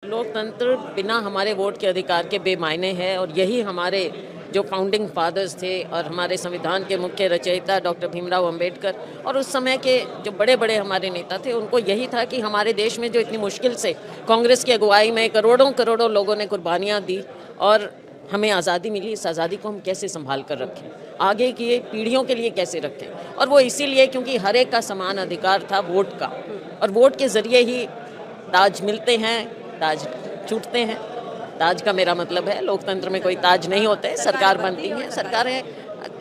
लोकतंत्र बिना हमारे वोट के अधिकार के बेमायने है और यही हमारे जो फाउंडिंग फादर्स थे और हमारे संविधान के मुख्य रचयिता डॉक्टर भीमराव अंबेडकर और उस समय के जो बड़े बड़े हमारे नेता थे, उनको यही था कि हमारे देश में जो इतनी मुश्किल से कांग्रेस की अगुवाई में करोड़ों करोड़ों लोगों ने कुर्बानियाँ दी और हमें आज़ादी मिली, इस आज़ादी को हम कैसे संभाल कर रखें, आगे की पीढ़ियों के लिए कैसे रखें। और वो इसीलिए क्योंकि हर एक का समान अधिकार था वोट का, और वोट के ज़रिए ही ताज मिलते हैं, ताज छूटते हैं। ताज का मेरा मतलब है, लोकतंत्र में कोई ताज नहीं होते, सरकार बनती है, सरकारें,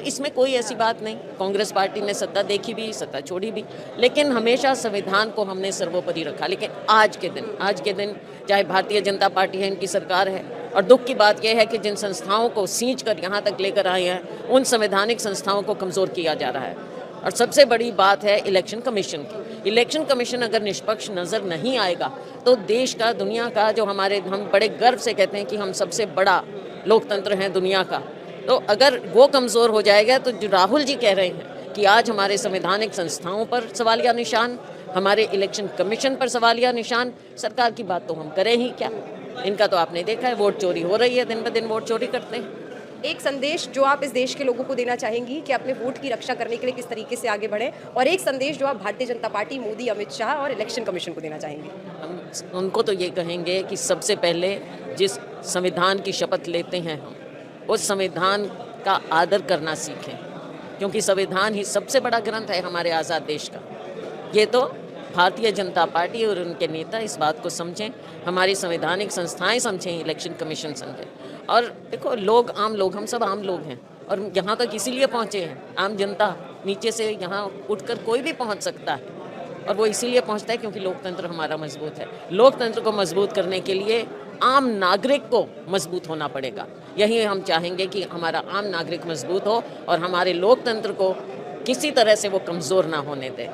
इसमें कोई ऐसी बात नहीं। कांग्रेस पार्टी ने सत्ता देखी भी, सत्ता छोड़ी भी, लेकिन हमेशा संविधान को हमने सर्वोपरि रखा। लेकिन आज के दिन चाहे भारतीय जनता पार्टी है, इनकी सरकार है, और दुख की बात यह है कि जिन संस्थाओं को सींच कर यहाँ तक लेकर आए हैं, उन संवैधानिक संस्थाओं को कमज़ोर किया जा रहा है। और सबसे बड़ी बात है इलेक्शन कमीशन की। इलेक्शन कमीशन अगर निष्पक्ष नज़र नहीं आएगा तो देश का, दुनिया का, जो हम बड़े गर्व से कहते हैं कि हम सबसे बड़ा लोकतंत्र हैं दुनिया का, तो अगर वो कमज़ोर हो जाएगा तो जो राहुल जी कह रहे हैं कि आज हमारे संवैधानिक संस्थाओं पर सवालिया निशान, हमारे इलेक्शन कमीशन पर सवालिया निशान, सरकार की बात तो हम करें ही क्या। इनका तो आपने देखा है, वोट चोरी हो रही है, दिन ब दिन वोट चोरी करते हैं। एक संदेश जो आप इस देश के लोगों को देना चाहेंगी कि अपने वोट की रक्षा करने के लिए किस तरीके से आगे बढ़े, और एक संदेश जो आप भारतीय जनता पार्टी, मोदी, अमित शाह और इलेक्शन कमीशन को देना चाहेंगे? हम उनको तो ये कहेंगे कि सबसे पहले जिस संविधान की शपथ लेते हैं हम, उस संविधान का आदर करना सीखें, क्योंकि संविधान ही सबसे बड़ा ग्रंथ है हमारे आज़ाद देश का। ये तो भारतीय जनता पार्टी और उनके नेता इस बात को समझें, हमारी संवैधानिक संस्थाएं समझें, इलेक्शन कमीशन समझें। और देखो, लोग, आम लोग, हम सब आम लोग हैं और यहाँ तक इसीलिए पहुँचे हैं। आम जनता नीचे से यहाँ उठकर कोई भी पहुँच सकता है, और वो इसीलिए पहुँचता है क्योंकि लोकतंत्र हमारा मजबूत है। लोकतंत्र को मजबूत करने के लिए आम नागरिक को मजबूत होना पड़ेगा। यही हम चाहेंगे कि हमारा आम नागरिक मजबूत हो और हमारे लोकतंत्र को किसी तरह से वो कमज़ोर ना होने दे।